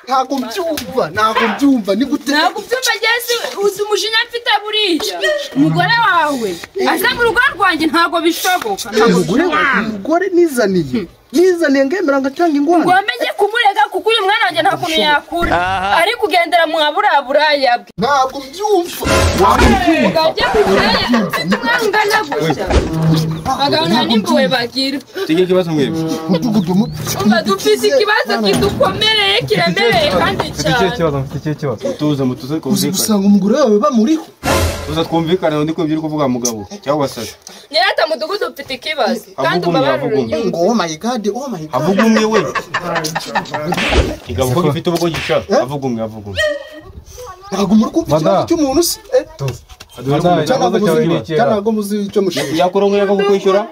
ntago mbyumva ni gute ntago byumva Jesse uzi umushinya mfite buriya umugore wawe aza mu rugo rwanjye ntago bishoboka umugore nizaniye ngemera ngatanga ingwano ngomeye kumurega kuko uyu mwana wanjye nta kuntu yakura ari kugendera mu aburabura yabwe ntago mbyumva ngajye kuburaya ngana gutya agana nimbuwe bagira Tige kibazo mwebwe dufise ikibazo kidukomereye kiremereye kandi cyane tuza mutuze usanga umugore wawe bamuriho tuza twumvikana ndi ko byiri kuvuga mugabo cyangwa sasa Nyirata mudugudu ufite ikibazo kandi ubabarure ngo oh my god avuga umwe we igabo ko gifite ubugo gisha avuga umwe ntago muri kumva ikibazo cy'umuntu se cyanago muzi icyo mushaka yakorongo yako kwishyura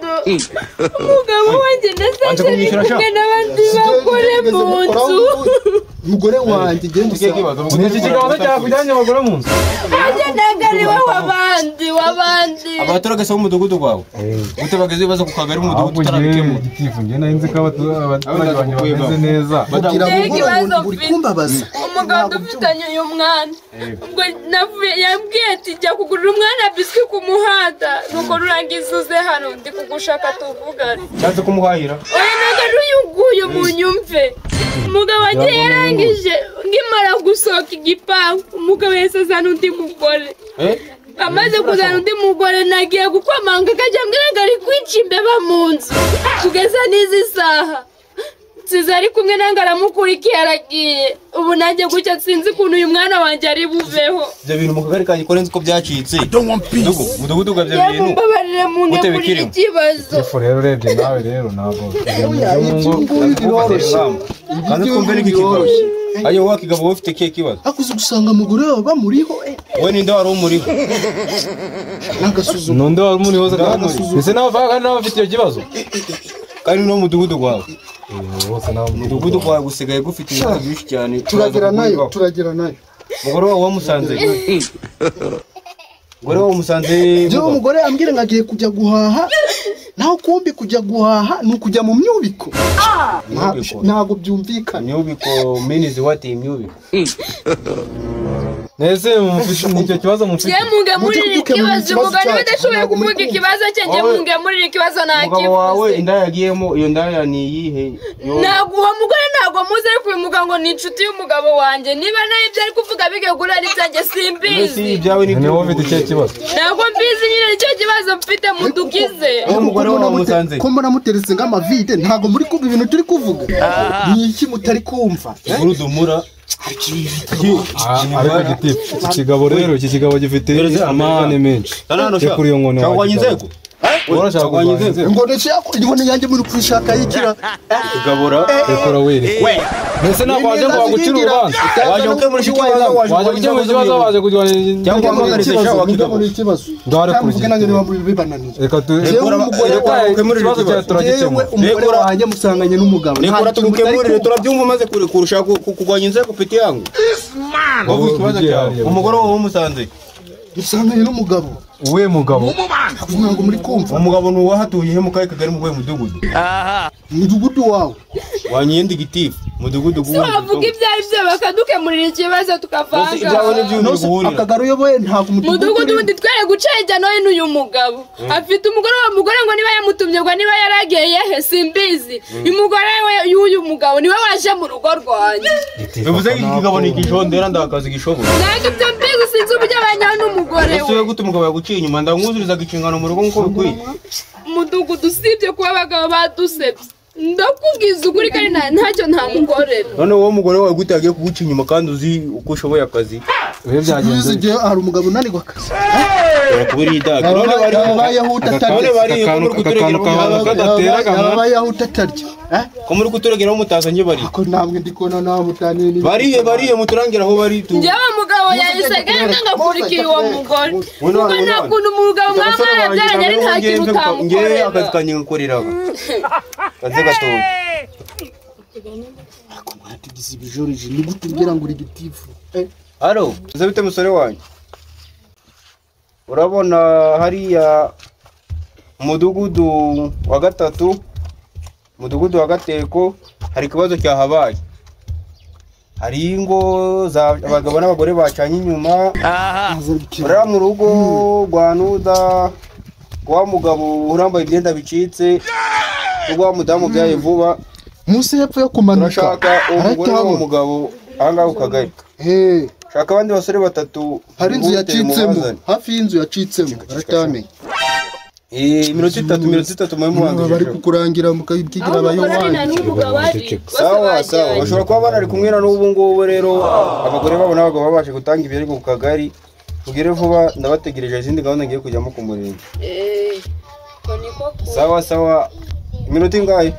umugabo wanjye ndetse kumwe n'abandi bakore mu nzu umugore wanjye genda iki kibazo cyakujyanye abagore mu nzu ajya nagari wabandi abaturage se umudugudu kwawe utabageze ibibazo ku kagari umudugudu utarabikemo igitifu nge nahise ko abaturage banyu bameze neza kugira ngo uri kumbabaza umugabo dufitanye uyu mwana ubwo yambwiye ati jya kugurira umwana biswi ku muhanda nuko rurangiza uze hano ndi kugushaka tuvugane cyatse kumuhahira oya nagari uyuguye mu nyumve umugabo wagiye yarangije ngimara gusohoka igipangu umugabo yasazana undi mugore amaze kuzana undi mugore nagiye gukomanga akajya ambwira ngo ari kwica imbeba mu nzu kugeza n'izi saha nsize ari kumwe nange aramukurikiye aragiye ubu nanjye gutya sinzi ukuntu uyu mwana wanjye ari buveho ibyo bintu mu kagari kanjye ko nzi ko byacitse mudugudu bwa byo bintu mbabarire mu nge kuri ikibazo ifu rero urebye nawe rero ntabwo kandi twumve n'iki kibazo ayo wakigabo ufite kiye kibazo akuze gusanga umugore wawe bamuriho we ninde wari umuriho n'agasuzuma nonde wari umuriho ese nawe vaga nawe ufite icyo kibazo kandi no mudugudu kwawe bose nawe mudugudu kwawe gusigaye gufite ibibazo byinshi cyane turagira nayo umugore wawe wamusanze umugore wawe umusanze jewe umugore ambwira ngo agiye kujya guhaha naho kumbi kujya guhaha ni ukujya mu myubiko ntago byumvikana imyubiko minizi wati imyubiko nese nicyo kibazo mufite mungemurira ikibazo umugore badashoboye kuvuga ikibazo cye nge mungemurira ikibazo umugabo wawe inda yagiyemo iyo ndaya ni iyihe ntabwo uwo mugore ntabwo muzi ariko uyu mugabo ngo ni inshuti y'umugabo wanjye niba nayo ibyo ari kuvuga bigegura ari byanjye simbizi ibyawe ni wowe ufite icyo kibazo ntabwo mbizi nyine nicyo kibazo mfite mudukize umugore wawe wamusanze ko mbona muteretse nk'amavide ntabwo muri kumva ibintu turi kuvuga ni iki mutari kumva urudumura ariko igitifu iki kigabo rero iki kigabo gifite amahane menshi kuri iyo nkono wanyizego urashaka kugwanyize ngo ndetse yanjye muri kwishaka yikira igabora rekora were mbese ntabwo waje ngo wagucire urubanza waje gukemura ikibazo waje gukemura ikibazo waje kujyana cyangwa amagarize shawa kigabo ikibazo ndare kurikira nange bibananiye reka ikibazo cya turagikemura umugore wanjye musanganye n'umugabo rekora tugukemurire turabyumva maze kurusha kugwanya inzego piti yangu wowe ikibazo cyawe umugore wawe umusanze musanganye n'umugabo uwe mugabo ntabwo muri kumva umugabo ni uwahatuye mu kahe kagari mu gwe mudugudu mudugudu wawe wanyenda igitifu mudugudu guwe bavuga ibyo ari byo bakadukemurira ikibazo tukavanga akagari uyoboye ntabwo mudugudu wundi twere guceja noye n'uyu mugabo afite umugore wa mugore ngo niba yamutumye ngo niba yaragiye he simbizi umugore we y'uyu mugabo niwe waje mu rugo rwanjye bivuze ko ikigabo ni igishondera ndakazi gishoboye ntabwo ibyo mbizi sinzi uburyo abanyana n'umugore we ese gute umugabo yaguciye inyuma ndamwuzuriza igicingano mu rugo nk'uko bikwiye mudugudu usibye kuba abagabo badusebye ndakubwiza ukuri kandi ntacyo ntamukorera none wowe mugore wawe gute yagiye kuguca inyuma kandi uzi uko ushoboye akazi bihe byagenze igihe hari umugabo unanirwa akazi kubera idaga none bayahuta atarya ko muri kuturageraho mutazanye bari ko namwe ndikona nawe mutanini bariye muturangira aho bari tu njyewe mugabo yahise genda ngakurikiye uwo mugore kuko nta kuntu umugabo mwaba mwarabyaranye ari nta kintu utamukorera ngewe akazi kanjye ngakoreraho kaze gatoya mwatigize ibijorije ni gute umbwira ngo uri gitifu halo uze bite musore wanjye urabona hariya umudugudu wa gatatu umudugudu wa Gateko hari ikibazo cyahabaye hari ingo abagabo n'abagore bacanye inyuma uriya mu rugo rwa Nuda wa mugabo urambaye imyenda bicitse wa mudamu byaye vuba munsi hepfo yo kumanuka urashaka umugore w'umugabo ahangaha ku kagari shaka abandi basore batatu hari inzu yacitsemo hafi y'inzu yacitsemo aratamenya iminota itatu mu muhanda bari kukurangira mukabyigira abayobozi sawa bashobora kuba banari kumwe na n'ubu ngubu rero abagore babo n'abagabo babashe gutanga ibirego ku kagari tugire vuba ndabategereje izindi gahunda ngiye kujyamo ku murenge sawa iminota ingahe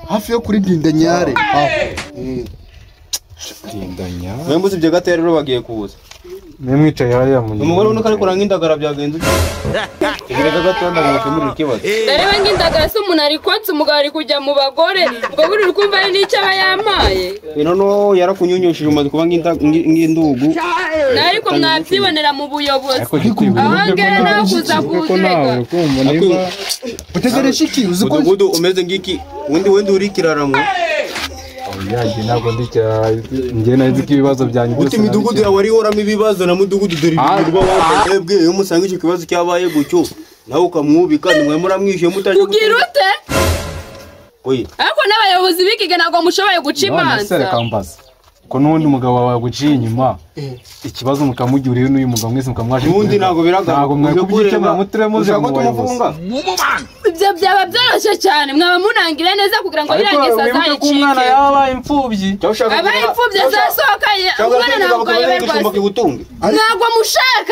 hafi yo kuri Dindanyare Dindanyare mwembuze ibyo gatera rero bagiye kuza mwicaye hariya mu umugore uno kari kuranga indagara byagenze ibirega gatanda ngo kimurire kibazo reba ngindagara se umuntu ari kotsa umugabo ari kujya mu bagore ubwo buri uri kumva ari n'icyo aba yamaye no yarakunyunyushije umaze kuba ng'indugu ariko mwabyibonera mu buyobozi ahangere nawe kuza kuzirega utegereje iki uzi ko umudugudu umeze ngiki undi uri kiraramo yaje ntabwo ndikira ngiye nazi ko ibibazo byanyu byose imidugudu yawe ari horamo ibibazo na mudugudu dore ibiruba wabwebwe iyo musanga icyo kibazo cyabaye gucyo nawe ukamwubika nimwe muramwishyuye mutaje kugira ute oye ariko n'abayobozi bikiga ntabwo mushoboye guca imanza ko n'undi mugabo wawe guciye inyuma ikibazo mukamugiriye n'uyu mugabo mwese mukamwaje n'undi ntabwo biraga ntabwo mwakubikemura mutiremuje mu bayobozi ibyo byaba byoroshye cyane mwaba munangire neza kugira ngo birangeze azayicike umwana yabaye imfubyi abaye imfubyi azasohokaye umwana ntabwo ayoberwa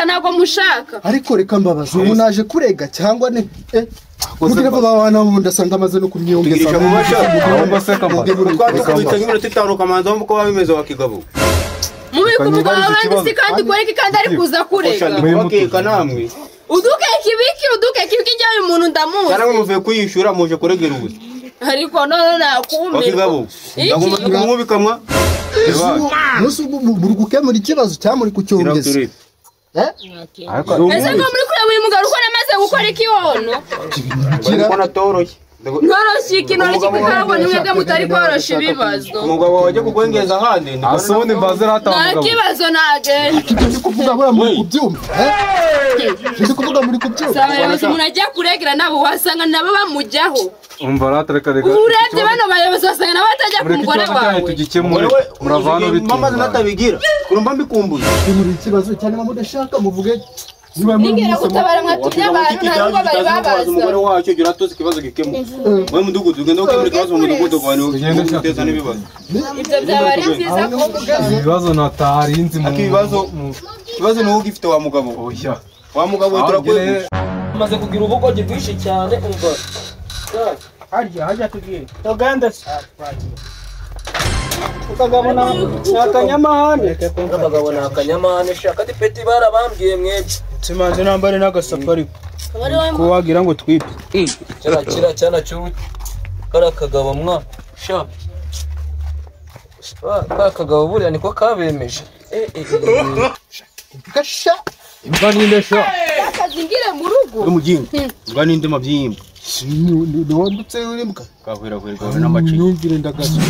ntabwo mushaka ariko reka mbabaza ubu naje kurega cyangwa ne kugira ngo babana mu ndasanga amaze no kumyongeza mu twakubita nk'iminota 5 kamanza ko babimeze wakigabo mubiko umugabo abandi kandi kwereka kandi ari kuza kurega bakeka namwe udukeka ibiki njyewe umuntu ndamuzi cyangwa muvuye kuyishura muje kuregera ubuze ariko none nakumira wakigabo ndagomba kumubikamwa musu muri gukemura ikibazo cyamuri kucyongeza ese ngo muri kureba uyu mugabo uko namaze gukora ikiwono ariko natoroshye ntoroshye ikintu kikarabona mwebwe mutari korosha ibibazo umugabo wajya kugwengeza ahandi asubundi mbaze rata nta kibazo nagenda ndi kuvuga bura muri kubyumva ndi kuvuga muri kubyumva abayobozi umuntu ajya kuregera nabo wasanga nabo bamujyaho umva rata reka urebye bano bayobozi wasanga nabo batajya ku mugore wawe tugikemure muravana bitumva mama natabigira kurumba mbikumbuye muri ikibazo cyane mudashaka muvuge ningera gutabara mwatumye abantu ntabwo bari babaza umugore wacyo gira tuzi ikibazo gikemuka we mudugudu ugenda ukemura ikibazo mu mudugudu kwawe uguteza n'ibibazo ibyo byaba ari byiza kuvuga ibibazo natarinzi mu ikibazo ni wowe ugifite wa mugabo oya wa mugabo turakwe maze kugira ubugogi bwinshi cyane umva harya tugiye tugende ukagabo na akanyamahane ukagabo na akanyamahane shaka dipeti barabambwiye mwebwe simanze nambare n'agasafari ko wagira ngo twipe kira cyana cyo karakagabo mwa sha kagabo buriya niko kabemeje gasha imbwa ninde sha akazingire mu rugo umugingo imbwa ninde mabyimba ni wandutse urimbwa kahwera n'amaci nyumvire ndagaza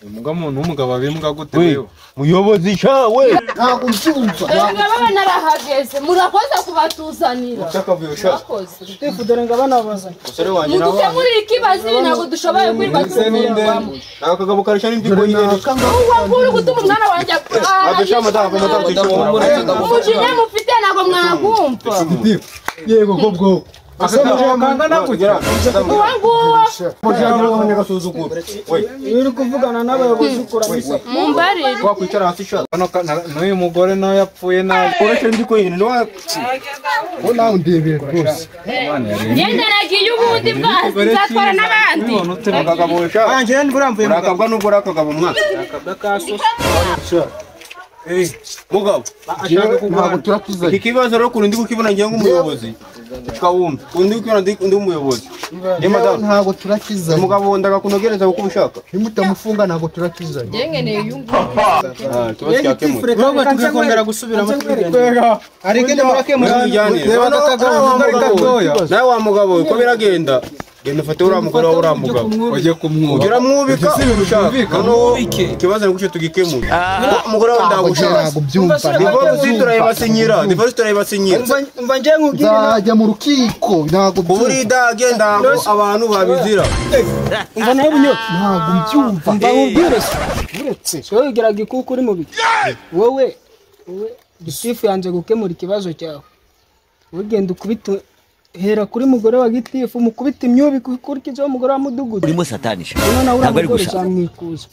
umugabo muntu w'umugabo abimbwa gute wewe muyobozi cyawe ntabwo mbyumva baba narahageze murakoze kubatuzanira cyakavuyo sha tifudere ngabana bazanye usore wanjye nawe mudukemurire ikibazo ntabwo dushoboye kwirwa tuvuye akagabo karashya n'ibyo nyine uri gutuma umwana wanjye abesha madamu umujinya mufite ntabwo mwagumva yego gobwo uri kuvugana n'abayobozi ukora misa mumbarire wakwicara hasi sha n'uyu mugore nawe yapfuye nabi ureke ndi ko yine no nawe ndebere rwose ngenda nagiye ubundi bwazi nzatwara n'abandi akagabo sha anjye buramvuye urakabwa n'ubwo urakagabo mwana mugabo ntabwo turakizanye iki kibazo rero kundi kukibona ngiye nk'umuyobozi kawumva kundi kukibona ndi umuyobozi ntabwo turakizanye umugabo ndagakunogereza uko ubishaka nimutamufunga ntabwo turakizanye ngengeneye uyungu kibazo cyakemura nubwo tukakongera gusubiramo twigenda ariko ndabakemura nawe wa mugabo uko biragenda genda ufate uriya mugore wawe uriya mugabo Ujye kumwubika. ugira mwubika ushaka noneho ikibazo ni gutyo tugikemura umugore wawe ndagushaka ntabwo byumva divorce turayibasinyira divorce turayibasinyira umva nje nkubwire nzajya mu rukiko ntabwo byumva uburida agenda ngo abantu babizira umva nawe bunyo ntabwo byumva umva nkubwire uretse so wigiraga ikuko uri mu biki wowe gitifu yanze gukemura ikibazo cyawe ugenda ukubita hera kuri mugore wa gitifu mukubita imyubiko ukurikizaho umugore wa mudugudu urimo satanisha ntabwo ari gusa zamwikuza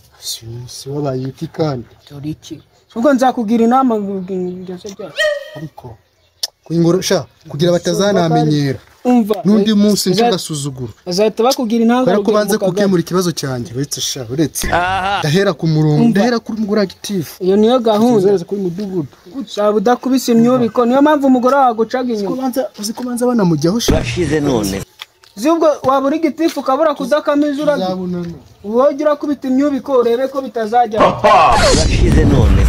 si wabaye iki kandi dore iki ubwo nzakubwira inama ngeze bya ariko kwingorosha kugira batazanamenyera umva n'undi munsi nsugasuzugura azahita bakubwira intanga ko banze gukemura ikibazo cyanjye uretse ndahera ku murongo ndahera kuri mugore wa gitifu iyo niyo gahunda kuri mudugudu uzaba udakubise imyubiko niyo mpamvu umugore wawe agucaga inyuma uzi ko banza banamujyaho urashize none zubwo waba uri gitifu ukabura kudakamiza uragira wowe ugira kubita imyubiko urebe ko bitazajya urashize none